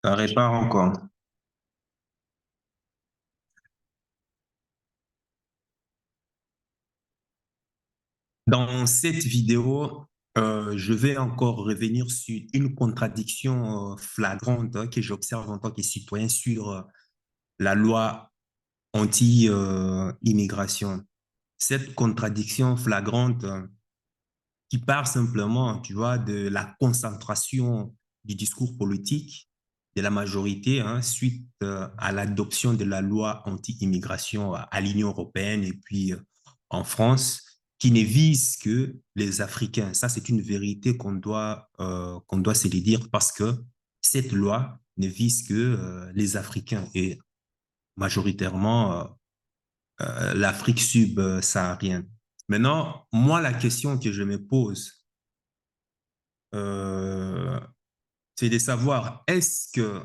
Ça répare encore. Dans cette vidéo, je vais encore revenir sur une contradiction flagrante que j'observe en tant que citoyen sur la loi anti-immigration. Cette contradiction flagrante qui part simplement, tu vois, de la concentration du discours politique de la majorité suite à l'adoption de la loi anti-immigration à l'Union européenne et puis en France, qui ne vise que les Africains. Ça, c'est une vérité qu'on doit se le dire parce que cette loi ne vise que les Africains et majoritairement l'Afrique subsaharienne. Maintenant, moi, la question que je me pose, euh, c'est de savoir est-ce que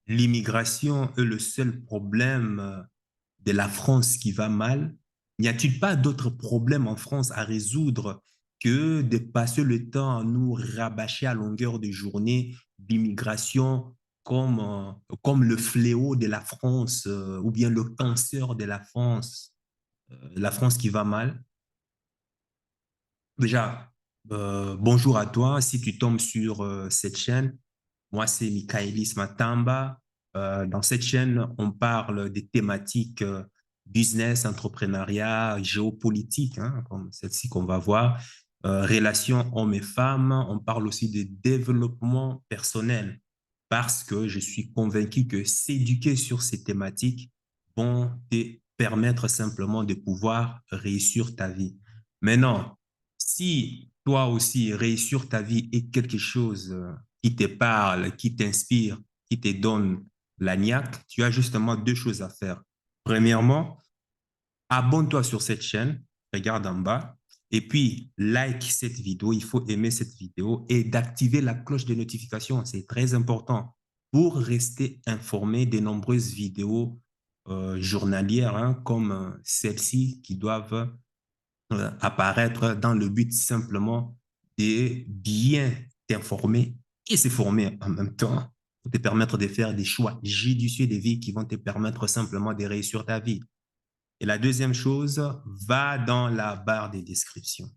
l'immigration est le seul problème de la France qui va mal? N'y a-t-il pas d'autres problèmes en France à résoudre que de passer le temps à nous rabâcher à longueur de journée d'immigration comme le fléau de la France ou bien le cancer de la France qui va mal? Déjà, bonjour à toi. Si tu tombes sur cette chaîne, moi, c'est Michaelis Matamba. Dans cette chaîne, on parle des thématiques business, entrepreneuriat, géopolitique, comme celle-ci qu'on va voir, relations hommes et femmes. On parle aussi de développement personnel parce que je suis convaincu que s'éduquer sur ces thématiques vont te permettre simplement de pouvoir réussir ta vie. Maintenant, si toi aussi, réussir ta vie est quelque chose qui te parle, qui t'inspire, qui te donne la niaque, tu as justement deux choses à faire. Premièrement, abonne-toi sur cette chaîne, regarde en bas, et puis like cette vidéo, il faut aimer cette vidéo et d'activer la cloche de notification, c'est très important pour rester informé des nombreuses vidéos journalières comme celles-ci qui doivent apparaître dans le but simplement de bien t'informer et se former en même temps pour te permettre de faire des choix judicieux de vie qui vont te permettre simplement de réussir ta vie. Et la deuxième chose, va dans la barre des descriptions.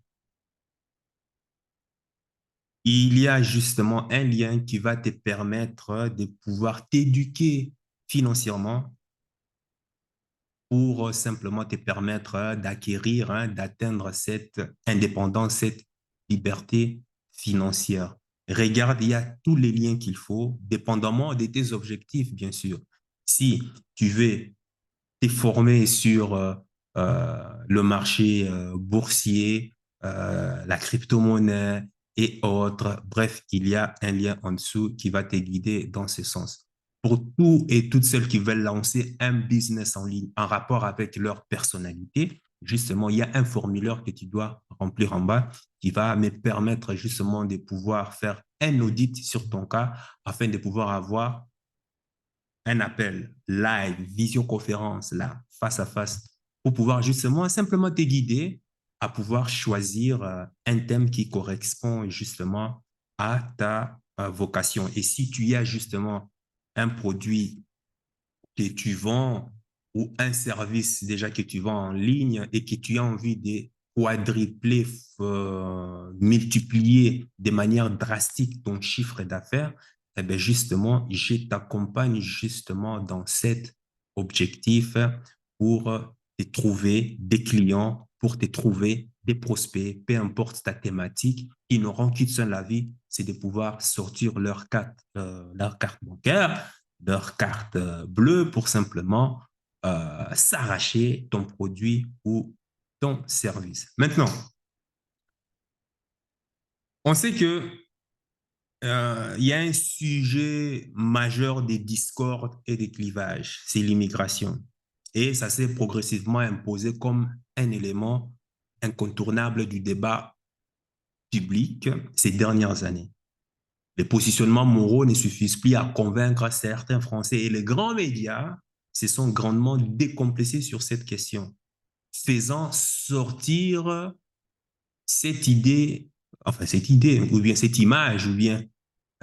Il y a justement un lien qui va te permettre de pouvoir t'éduquer financièrement pour simplement te permettre d'acquérir, d'atteindre cette indépendance, cette liberté financière. Regarde, il y a tous les liens qu'il faut, dépendamment de tes objectifs, bien sûr. Si tu veux te former sur le marché boursier, la crypto-monnaie et autres. Bref, il y a un lien en dessous qui va te guider dans ce sens. Pour tous et toutes celles qui veulent lancer un business en ligne en rapport avec leur personnalité, justement, il y a un formulaire que tu dois remplir en bas qui va me permettre justement de pouvoir faire un audit sur ton cas afin de pouvoir avoir un appel live, visioconférence, là, face à face, pour pouvoir justement simplement te guider à pouvoir choisir un thème qui correspond justement à ta vocation. Et si tu as justement un produit que tu vends ou un service déjà que tu vends en ligne et que tu as envie de quadrupler, multiplier de manière drastique ton chiffre d'affaires, eh bien justement, je t'accompagne justement dans cet objectif pour te trouver des clients, pour te trouver des prospects, peu importe ta thématique, ils n'auront qu'une seule avis, c'est de pouvoir sortir leur carte bancaire, leur carte bleue pour simplement s'arracher ton produit ou ton service. Maintenant, on sait que il y a un sujet majeur des discordes et des clivages, c'est l'immigration. Et ça s'est progressivement imposé comme un élément incontournable du débat public ces dernières années. Les positionnements moraux ne suffisent plus à convaincre certains Français et les grands médias se sont grandement décomplexés sur cette question, faisant sortir cette idée, enfin cette idée, ou bien cette image, ou bien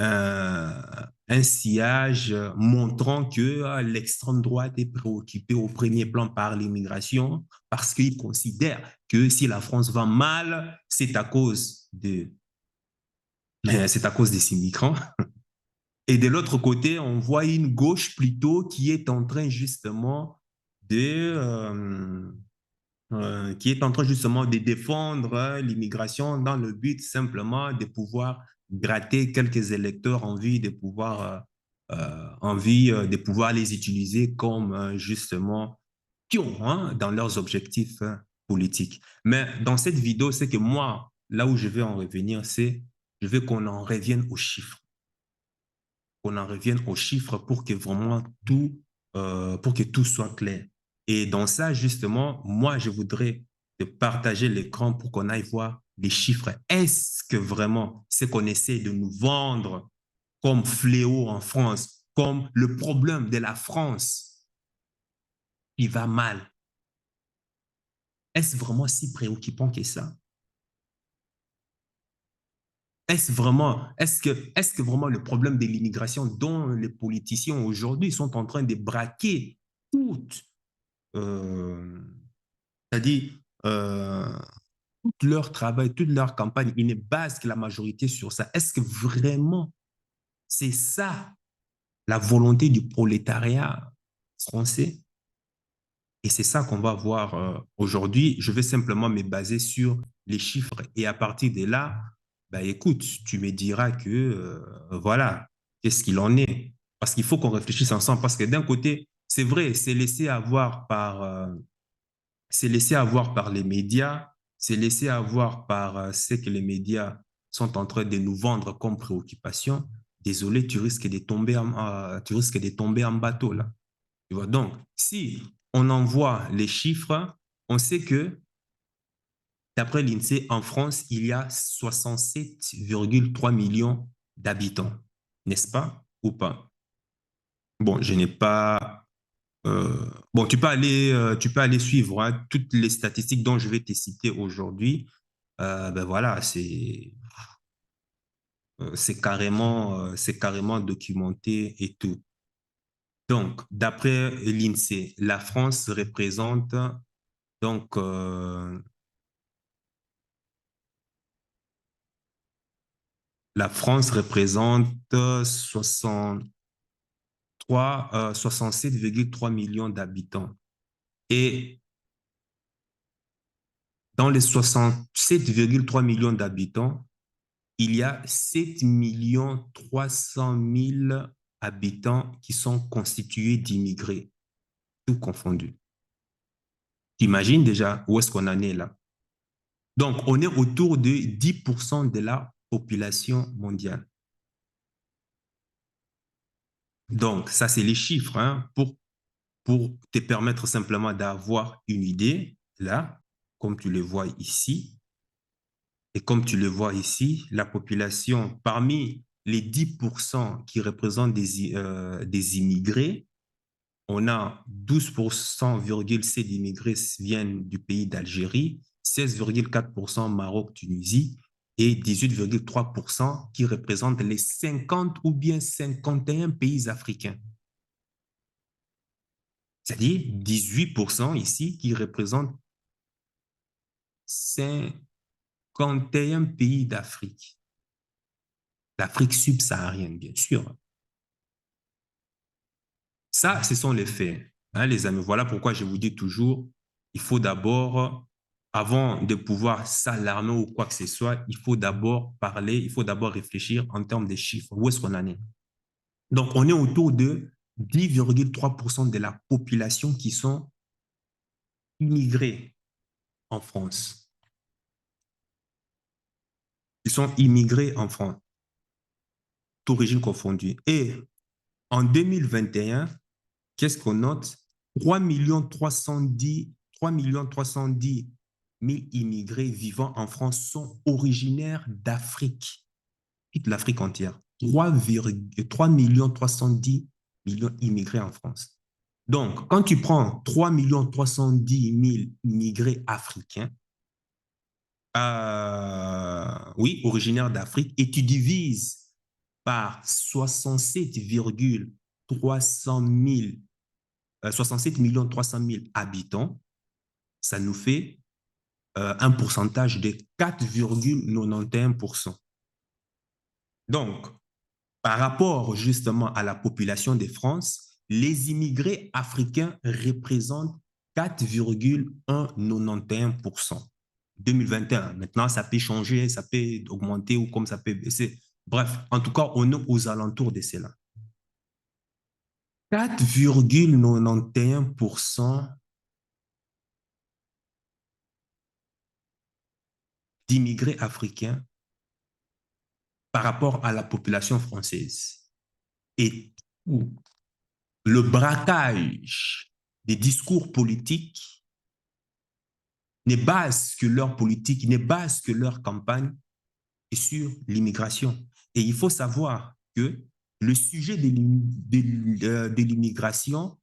euh, un sillage montrant que l'extrême droite est préoccupée au premier plan par l'immigration parce qu'il considère que si la France va mal, c'est à cause des immigrants. Et de l'autre côté, on voit une gauche plutôt qui est en train justement de défendre l'immigration dans le but simplement de pouvoir gratter quelques électeurs de pouvoir les utiliser comme justement pions dans leurs objectifs politiques. Mais dans cette vidéo, c'est que moi, là où je vais en revenir, je veux qu'on en revienne aux chiffres, qu'on en revienne aux chiffres pour que vraiment pour que tout soit clair. Et dans ça, justement, moi, je voudrais te partager l'écran pour qu'on aille voir les chiffres. Est-ce que vraiment ce qu'on essaie de nous vendre comme fléau en France, comme le problème de la France qui va mal, est-ce vraiment si préoccupant que ça? Est-ce que vraiment le problème de l'immigration dont les politiciens aujourd'hui sont en train de braquer toute, euh, c'est-à-dire euh, tout leur travail, toute leur campagne, ils ne basent que la majorité sur ça. Est-ce que vraiment c'est ça la volonté du prolétariat français? Et c'est ça qu'on va voir aujourd'hui. Je vais simplement me baser sur les chiffres. Et à partir de là, bah, écoute, tu me diras que, voilà, qu'est-ce qu'il en est. Parce qu'il faut qu'on réfléchisse ensemble. Parce que d'un côté, c'est vrai, c'est laissé avoir par les médias, c'est laissé avoir par ce que les médias sont en train de nous vendre comme préoccupation. Désolé, tu risques de tomber en bateau, là. Tu vois, donc, si on envoie les chiffres, on sait que, d'après l'INSEE, en France, il y a 67,3 millions d'habitants, n'est-ce pas ou pas? Bon, je n'ai pas... bon, tu peux aller suivre toutes les statistiques dont je vais te citer aujourd'hui. Ben voilà, c'est carrément documenté et tout. Donc, d'après l'INSEE, donc, la France représente 67,3 millions d'habitants. Et dans les 67,3 millions d'habitants, il y a 7 300 000 habitants qui sont constitués d'immigrés, tout confondu. T'imagines déjà où est-ce qu'on en est là? Donc, on est autour de 10% de la population mondiale. Donc, ça, c'est les chiffres pour te permettre simplement d'avoir une idée, là, comme tu le vois ici. Et comme tu le vois ici, la population, parmi les 10% qui représentent des immigrés, on a 12,7% d'immigrés viennent du pays d'Algérie, 16,4% Maroc, Tunisie et 18,3% qui représentent les 50 ou bien 51 pays africains. C'est-à-dire 18% ici qui représentent 51 pays d'Afrique. L'Afrique subsaharienne, bien sûr. Ça, ce sont les faits, hein, les amis. Voilà pourquoi je vous dis toujours, il faut d'abord, avant de pouvoir s'alarmer ou quoi que ce soit, il faut d'abord parler, il faut d'abord réfléchir en termes de chiffres. Où est-ce qu'on en est? Donc, on est autour de 10,3% de la population qui sont immigrés en France. Ils sont immigrés en France, d'origine confondue. Et en 2021, qu'est-ce qu'on note? 3 000 immigrés vivant en France sont originaires d'Afrique, toute l'Afrique entière. 3 immigrés en France. Donc, quand tu prends 3 310 000 immigrés africains, oui, originaires d'Afrique, et tu divises par 67 millions 300 000 habitants, ça nous fait un pourcentage de 4,91%. Donc, par rapport justement à la population de France, les immigrés africains représentent 4,191%. 2021. Maintenant, ça peut changer, ça peut augmenter ou comme ça peut baisser. Bref, en tout cas, on est aux alentours de cela. 4,91% d'immigrés africains par rapport à la population française. Et le braquage des discours politiques ne base que leur politique, ne base que leur campagne sur l'immigration. Et il faut savoir que le sujet de l'immigration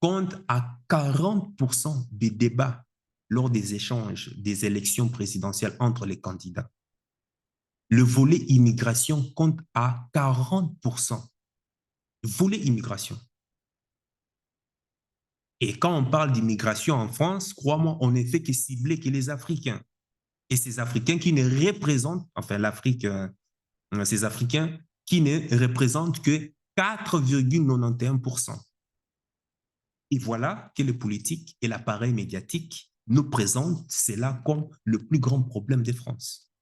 compte à 40% des débats lors des échanges des élections présidentielles entre les candidats. Le volet immigration compte à 40%. Volet immigration. Et quand on parle d'immigration en France, crois-moi, on ne fait que cibler que les Africains. Et ces Africains qui ne représentent, enfin l'Afrique, ces Africains qui ne représentent que 4,91%. Et voilà que les politiques et l'appareil médiatique nous présentent cela comme le plus grand problème de France.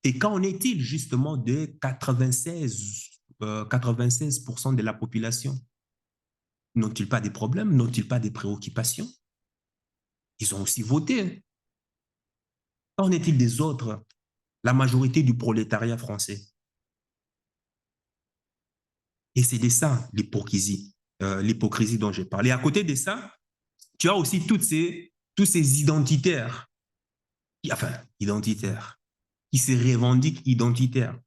Et qu'en est-il justement de 96% de la population? N'ont-ils pas des problèmes? N'ont-ils pas des préoccupations? Ils ont aussi voté. Qu'en est-il des autres? La majorité du prolétariat français. Et c'est de ça l'hypocrisie dont j'ai parlé. À côté de ça, tu as aussi tous ces identitaires, qui se revendiquent identitaires.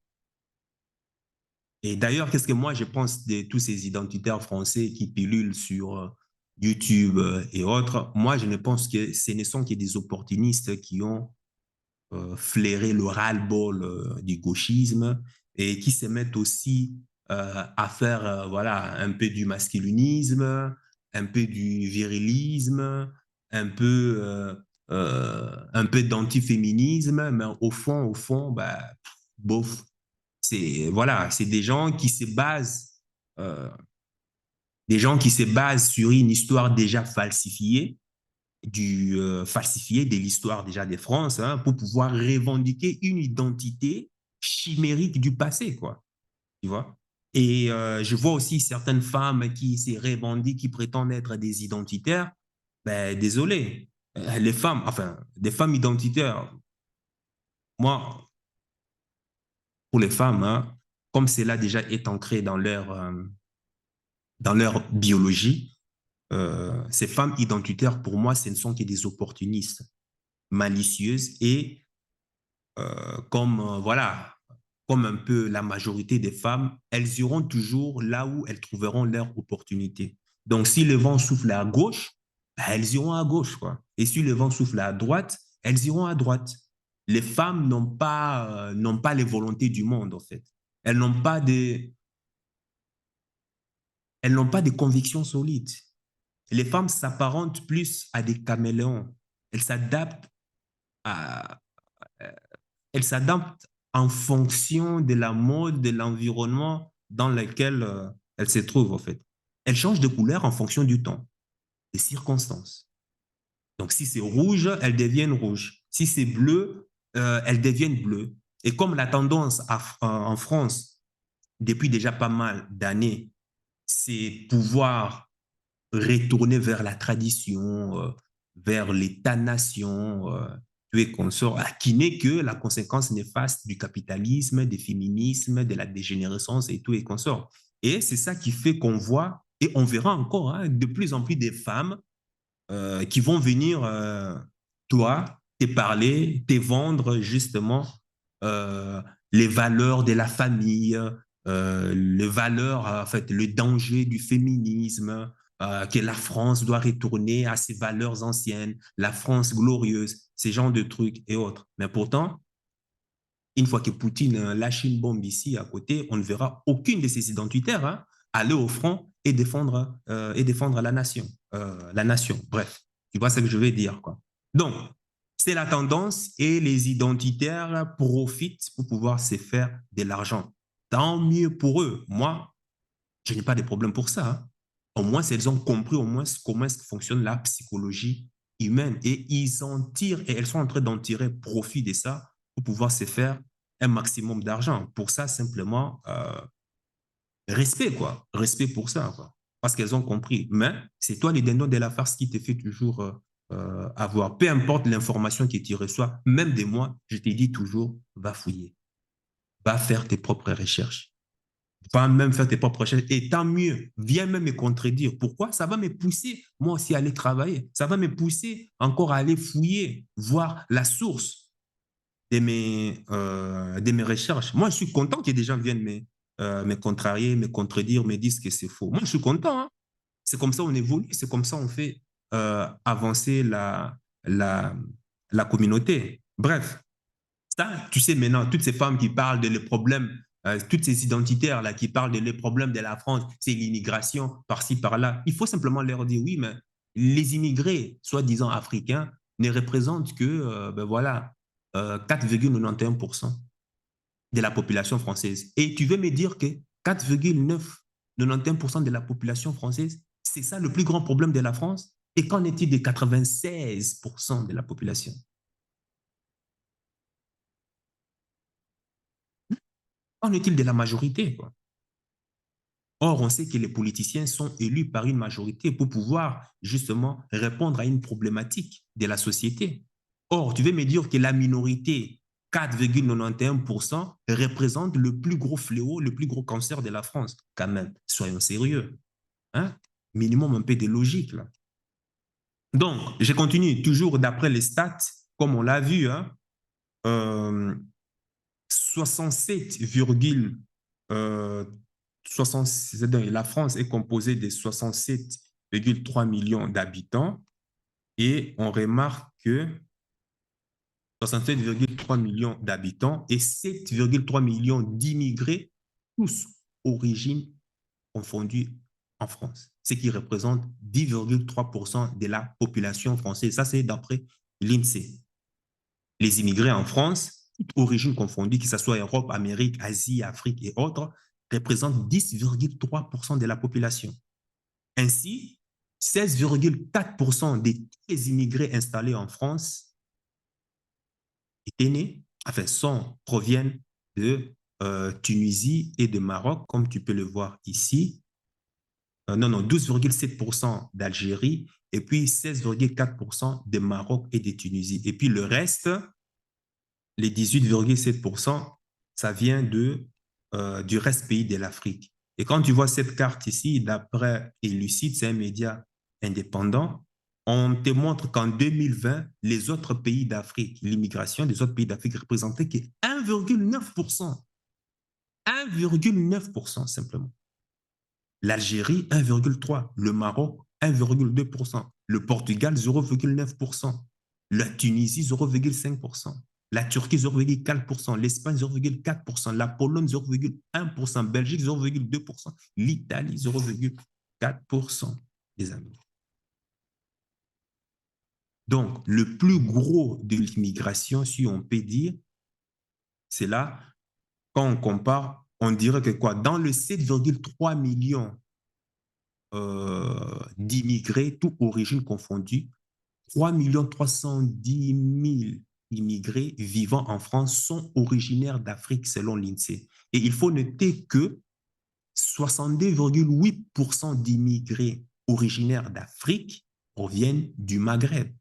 Et d'ailleurs, qu'est-ce que moi je pense de tous ces identitaires français qui pilulent sur YouTube et autres? Moi, je ne pense que ce ne sont que des opportunistes qui ont flairer le ras-le-bol du gauchisme et qui se mettent aussi à faire voilà, un peu du masculinisme, un peu du virilisme, un peu d'antiféminisme, mais au fond, bah, bof, c'est voilà, c'est euh, des gens qui se basent sur une histoire déjà falsifiée falsifié de l'histoire déjà de France pour pouvoir revendiquer une identité chimérique du passé, quoi. Tu vois? Et je vois aussi certaines femmes qui se revendiquent, qui prétendent être des identitaires. Ben, désolé, les femmes, enfin, des femmes identitaires, moi, pour les femmes, comme cela déjà est ancré dans leur biologie, ces femmes identitaires, pour moi, ce ne sont que des opportunistes malicieuses et voilà, comme un peu la majorité des femmes, elles iront toujours là où elles trouveront leur opportunité. Donc, si le vent souffle à gauche, ben, elles iront à gauche, quoi. Et si le vent souffle à droite, elles iront à droite. Les femmes n'ont pas les volontés du monde, en fait. Elles n'ont pas elles n'ont pas de convictions solides. Les femmes s'apparentent plus à des caméléons. Elles s'adaptent à, elle s'adapte en fonction de la mode, de l'environnement dans lequel elle se trouve, en fait. Elle change de couleur en fonction du temps, des circonstances. Donc, si c'est rouge, elles deviennent rouges. Si c'est bleu, elles deviennent bleues. Et comme la tendance en France, depuis déjà pas mal d'années, c'est pouvoir retourner vers la tradition, vers l'État-nation, et consort, qui n'est que la conséquence néfaste du capitalisme, du féminisme, de la dégénérescence et tout et consort. Et c'est ça qui fait qu'on voit, et on verra encore, de plus en plus de femmes qui vont venir, toi, te parler, te vendre justement euh, les valeurs de la famille, les valeurs, en fait, le danger du féminisme, que la France doit retourner à ses valeurs anciennes, la France glorieuse, ces genres de trucs et autres. Mais pourtant, Une fois que Poutine lâche une bombe ici à côté, on ne verra aucune de ces identitaires hein, aller au front et défendre la nation. La nation. Bref, tu vois ce que je veux dire, quoi. Donc, c'est la tendance et les identitaires profitent pour pouvoir se faire de l'argent. Tant mieux pour eux. Moi, je n'ai pas de problème pour ça. Hein. Au moins, elles ont compris au moins comment est-ce que fonctionne la psychologie humaine et ils en tirent et elles sont en train d'en tirer profit de ça pour pouvoir se faire un maximum d'argent. Pour ça, simplement, respect, quoi. Respect pour ça, quoi. Parce qu'elles ont compris. Mais c'est toi, les dindons de la farce, qui te fait toujours avoir. Peu importe l'information que tu reçois, même de moi, je te dis toujours, va fouiller. Va faire tes propres recherches. Va même faire tes propres recherches. Et tant mieux, viens même me contredire. Pourquoi? Ça va me pousser, moi aussi, à aller travailler. Ça va me pousser encore à aller fouiller, voir la source de mes recherches. Moi, je suis content que des gens viennent me contrarier, me contredire, me disent que c'est faux. Moi, je suis content. Hein. C'est comme ça on évolue, c'est comme ça on fait avancer la, la communauté. Bref, ça, tu sais maintenant, toutes ces femmes qui parlent de les problèmes, toutes ces identitaires-là qui parlent de les problèmes de la France, c'est l'immigration par-ci, par-là. Il faut simplement leur dire oui, mais les immigrés, soi-disant africains, ne représentent que ben voilà, 4,91% de la population française. Et tu veux me dire que 4,991% de la population française, c'est ça le plus grand problème de la France? Et qu'en est-il des 96% de la population? Qu'en est-il de la majorité, quoi? Or, on sait que les politiciens sont élus par une majorité pour pouvoir justement répondre à une problématique de la société. Or, tu veux me dire que la minorité, 4,91%, représente le plus gros fléau, le plus gros cancer de la France. Quand même, soyons sérieux. Hein? Minimum un peu de logique, là. Donc, je continue toujours d'après les stats, comme on l'a vu, hein, 67, euh, la France est composée de 67,3 millions d'habitants et on remarque que 67,3 millions d'habitants et 7,3 millions d'immigrés, tous origines confondues en France, ce qui représente 10,3% de la population française. Ça, c'est d'après l'INSEE. Les immigrés en France, toutes origines confondues, que ce soit Europe, Amérique, Asie, Afrique et autres, représentent 10,3% de la population. Ainsi, 16,4% des immigrés installés en France étaient nés, enfin, proviennent de Tunisie et de Maroc, comme tu peux le voir ici. Non, non, 12,7% d'Algérie et puis 16,4% de Maroc et de Tunisie. Et puis le reste, les 18,7%, ça vient du reste pays de l'Afrique. Et quand tu vois cette carte ici, d'après Elucide, c'est un média indépendant, on te montre qu'en 2020, les autres pays d'Afrique, l'immigration des autres pays d'Afrique représentait que 1,9%. 1,9% simplement. L'Algérie, 1,3%. Le Maroc, 1,2%. Le Portugal, 0,9%. La Tunisie, 0,5%. La Turquie, 0,4%. L'Espagne, 0,4%. La Pologne, 0,1%. Belgique, 0,2%. L'Italie, 0,4%. Les amis. Donc, le plus gros de l'immigration, si on peut dire, c'est là, quand on compare, on dirait que quoi? Dans le 7,3 millions d'immigrés, toutes origines confondues, 3 310 000 immigrés vivant en France sont originaires d'Afrique selon l'INSEE. Et il faut noter que 62,8% d'immigrés originaires d'Afrique proviennent du Maghreb.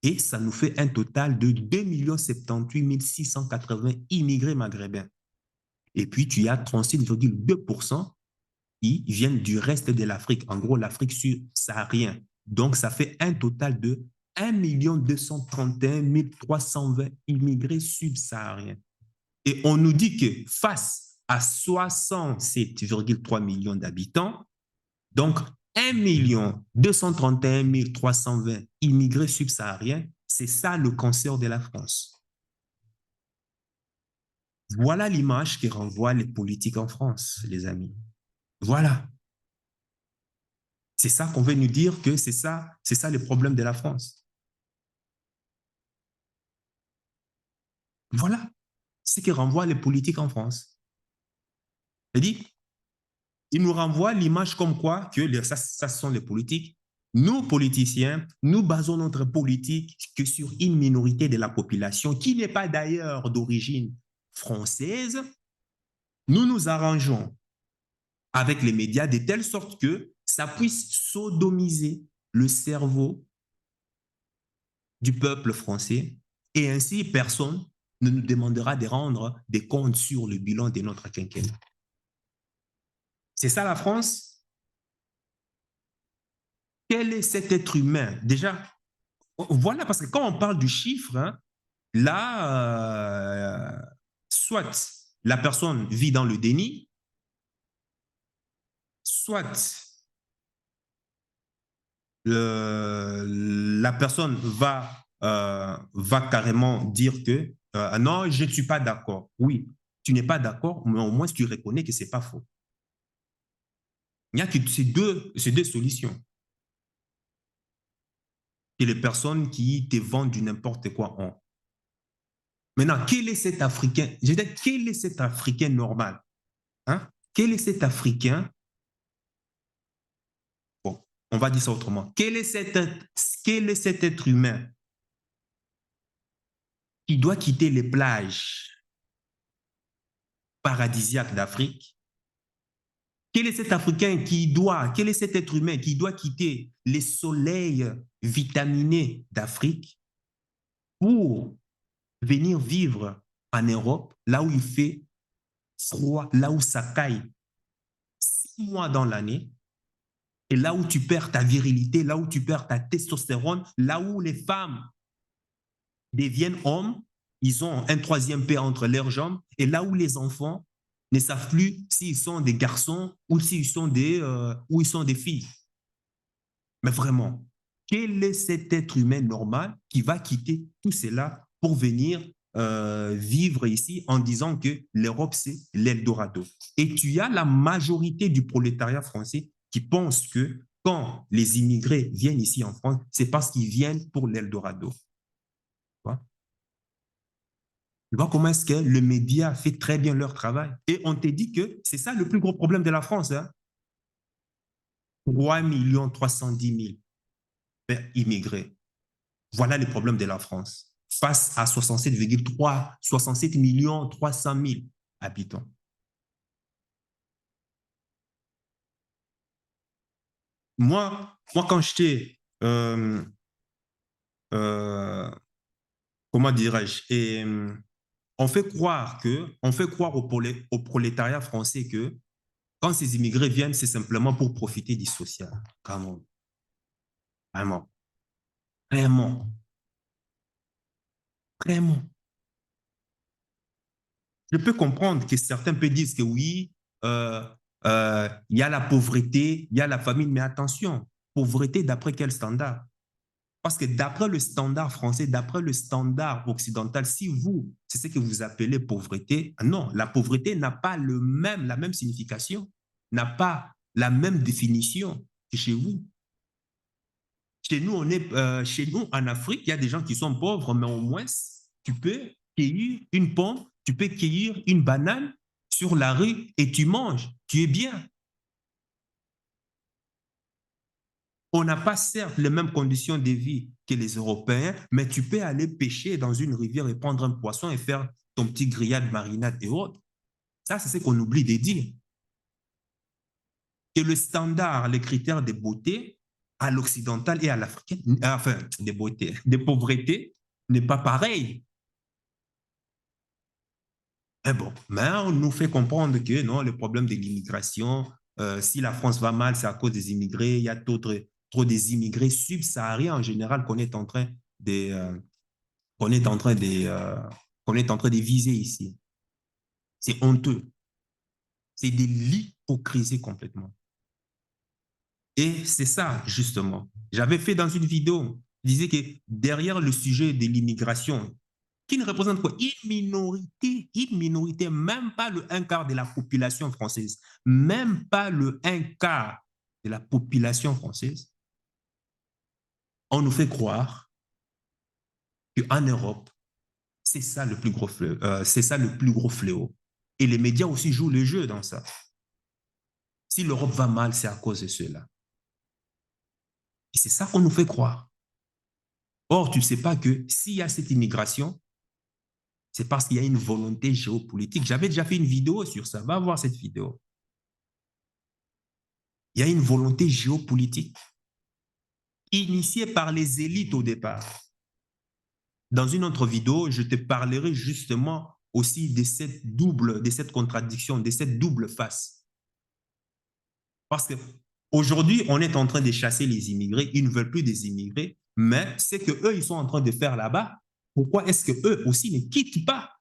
Et ça nous fait un total de 2 78 680 immigrés maghrébins. Et puis, tu as 36,2% qui viennent du reste de l'Afrique, en gros l'Afrique subsaharienne. Donc, ça fait un total de 1 231 320 immigrés subsahariens. Et on nous dit que face à 67,3 millions d'habitants, donc 1 231 320 immigrés subsahariens, c'est ça le cancer de la France. Voilà l'image qui renvoie les politiques en France, les amis. Voilà. C'est ça qu'on veut nous dire que c'est ça le problème de la France. Voilà ce qui renvoie les politiques en France. C'est-à-dire, il nous renvoie l'image comme quoi que ça sont les politiques. Nous, politiciens, nous basons notre politique que sur une minorité de la population qui n'est pas d'ailleurs d'origine française. Nous nous arrangeons avec les médias de telle sorte que ça puisse sodomiser le cerveau du peuple français et ainsi personne ne nous demandera de rendre des comptes sur le bilan de notre quinquennat. C'est ça la France? Quel est cet être humain? Déjà, voilà, parce que quand on parle du chiffre, hein, là, soit la personne vit dans le déni, soit la personne va carrément dire que non, je ne suis pas d'accord. Oui, tu n'es pas d'accord, mais au moins tu reconnais que ce n'est pas faux. Il n'y a que ces deux solutions. Et les personnes qui te vendent du n'importe quoi ont. Maintenant, quel est cet Africain? Je veux dire, quel est cet Africain normal? Hein? Quel est cet Africain? Bon, on va dire ça autrement. Quel est cet être humain qui doit quitter les plages paradisiaques d'Afrique? Quel est cet Africain quel est cet être humain qui doit quitter les soleils vitaminés d'Afrique pour venir vivre en Europe, là où il fait froid, là où ça caille 6 mois dans l'année, et là où tu perds ta virilité, là où tu perds ta testostérone, là où les femmes deviennent hommes, ils ont un troisième paix entre leurs jambes, et là où les enfants ne savent plus s'ils sont des garçons ou ou ils sont des filles. Mais vraiment, quel est cet être humain normal qui va quitter tout cela pour venir vivre ici en disant que l'Europe, c'est l'Eldorado? Et tu as la majorité du prolétariat français qui pense que quand les immigrés viennent ici en France, c'est parce qu'ils viennent pour l'Eldorado. Tu vois comment est-ce que le média fait très bien leur travail? Et on te dit que c'est ça le plus gros problème de la France. Hein? 3 310 000 immigrés. Voilà les problèmes de la France face à 67 millions 300 000 habitants. Moi quand j'étais, euh, comment dirais-je, et on fait croire au prolétariat français que quand ces immigrés viennent, c'est simplement pour profiter du social. Vraiment, vraiment, vraiment, vraiment. Je peux comprendre que certains peuvent dire que oui, il y a la pauvreté, il y a la famine, mais attention, pauvreté d'après quel standard? Parce que d'après le standard français, d'après le standard occidental, si vous, c'est ce que vous appelez pauvreté, non, la pauvreté n'a pas la même signification, n'a pas la même définition que chez vous. Chez nous, en Afrique, il y a des gens qui sont pauvres, mais au moins, tu peux cueillir une pomme, tu peux cueillir une banane sur la rue et tu manges. Tu es bien. On n'a pas certes les mêmes conditions de vie que les Européens, mais tu peux aller pêcher dans une rivière et prendre un poisson et faire ton petit grillade, marinade et autres. Ça, c'est ce qu'on oublie de dire. Que le standard, les critères de beauté à l'occidental et à l'africaine, enfin, de beauté, de pauvreté, n'est pas pareil. Mais bon, mais on nous fait comprendre que non, le problème de l'immigration, si la France va mal, c'est à cause des immigrés. Il y a trop des immigrés subsahariens en général de, euh, qu'on est en train qu'on est en train de viser ici. C'est honteux. C'est de l'hypocrisie complètement. Et c'est ça, justement. J'avais fait dans une vidéo, je disais que derrière le sujet de l'immigration, qui ne représente quoi? Une minorité, même pas le un quart de la population française, même pas le un quart de la population française. On nous fait croire qu'en Europe, c'est ça le plus gros fléau, c'est ça le plus gros fléau. Et les médias aussi jouent le jeu dans ça. Si l'Europe va mal, c'est à cause de cela. Et c'est ça qu'on nous fait croire. Or, tu ne sais pas que s'il y a cette immigration, c'est parce qu'il y a une volonté géopolitique. J'avais déjà fait une vidéo sur ça. Va voir cette vidéo. Il y a une volonté géopolitique initiée par les élites au départ. Dans une autre vidéo, je te parlerai justement aussi de cette contradiction, de cette double face. Parce qu'aujourd'hui, on est en train de chasser les immigrés. Ils ne veulent plus des immigrés, mais c'est qu'eux, ils sont en train de faire là-bas. Pourquoi est-ce qu'eux aussi ne quittent pas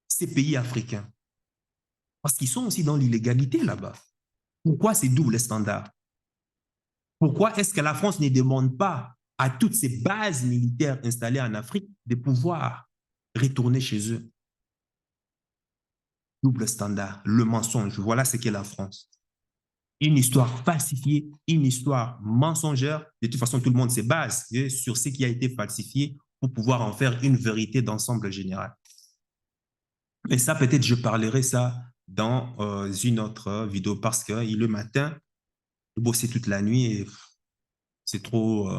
ces pays africains? Parce qu'ils sont aussi dans l'illégalité là-bas. Pourquoi ces doubles standards? Pourquoi est-ce que la France ne demande pas à toutes ces bases militaires installées en Afrique de pouvoir retourner chez eux? Double standard, le mensonge, voilà ce qu'est la France. Une histoire falsifiée, une histoire mensongère. De toute façon, tout le monde se base sur ce qui a été falsifié pour pouvoir en faire une vérité d'ensemble général. Mais ça, peut-être, je parlerai ça dans une autre vidéo parce que le matin, je bossais toute la nuit et c'est trop,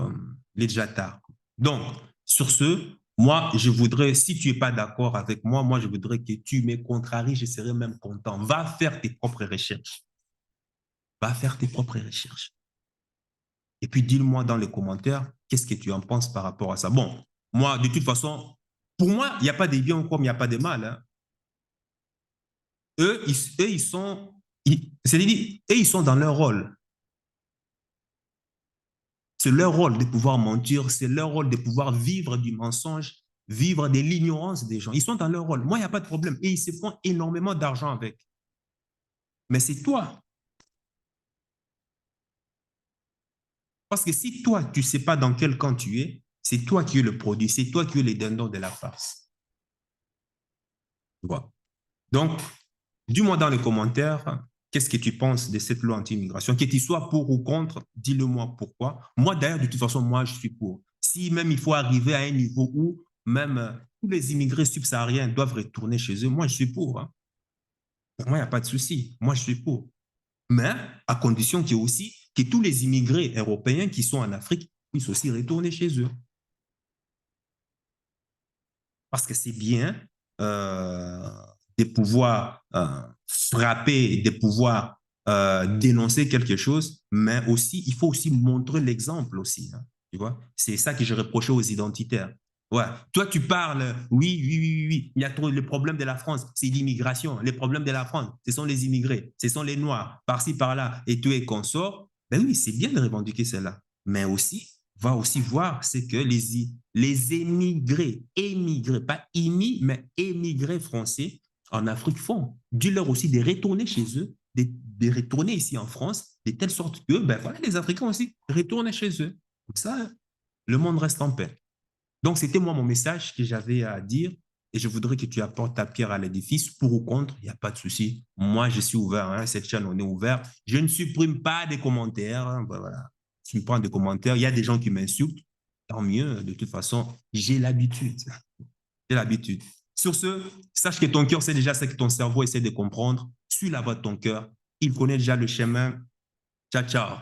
il est déjà tard. Donc, sur ce, moi, je voudrais, si tu n'es pas d'accord avec moi, moi, je voudrais que tu me contraries, je serais même content. Va faire tes propres recherches. Va faire tes propres recherches. Et puis, dis-moi dans les commentaires, qu'est-ce que tu en penses par rapport à ça? Bon, moi, de toute façon, pour moi, il n'y a pas de bien comme il n'y a pas de mal. Hein. Eux, ils sont, c'est-à-dire, eux, ils sont dans leur rôle. C'est leur rôle de pouvoir mentir, c'est leur rôle de pouvoir vivre du mensonge, vivre de l'ignorance des gens. Ils sont dans leur rôle. Moi, il n'y a pas de problème. Et ils se font énormément d'argent avec. Mais c'est toi. Parce que si toi, tu ne sais pas dans quel camp tu es, c'est toi qui es le produit, c'est toi qui es le dindon de la farce. Voilà. Donc, dis-moi dans les commentaires, qu'est-ce que tu penses de cette loi anti-immigration? Que tu sois pour ou contre, dis-le-moi pourquoi. Moi, d'ailleurs, de toute façon, moi, je suis pour. Si même il faut arriver à un niveau où même tous les immigrés subsahariens doivent retourner chez eux, moi, je suis pour. Hein. Pour moi, il n'y a pas de souci. Moi, je suis pour. Mais à condition qu'il y ait aussi que tous les immigrés européens qui sont en Afrique puissent aussi retourner chez eux. Parce que c'est bien de pouvoir frapper, de pouvoir dénoncer quelque chose, mais aussi, il faut aussi montrer l'exemple aussi. Hein, tu vois, c'est ça que je reprochais aux identitaires. Ouais. Toi, tu parles, oui, il y a trop le problème de la France, c'est l'immigration. Les problèmes de la France, ce sont les immigrés, ce sont les Noirs, par-ci, par-là, et tout est consort. Ben oui, c'est bien de revendiquer cela. Mais aussi, va aussi voir ce que les émigrés, pas immis, mais émigrés français en Afrique font. Dis-leur aussi de retourner chez eux, de retourner ici en France, de telle sorte que ben voilà, les Africains aussi retournent chez eux. Comme ça, le monde reste en paix. Donc, c'était moi mon message que j'avais à dire et je voudrais que tu apportes ta pierre à l'édifice. Pour ou contre, il n'y a pas de souci. Moi, je suis ouvert. Hein, cette chaîne, on est ouvert. Je ne supprime pas des commentaires. Hein, ben voilà. Je me prends des commentaires. Il y a des gens qui m'insultent. Tant mieux. De toute façon, j'ai l'habitude. J'ai l'habitude. Sur ce, sache que ton cœur sait déjà ce que ton cerveau essaie de comprendre. Suis la voie de ton cœur. Il connaît déjà le chemin. Ciao, ciao.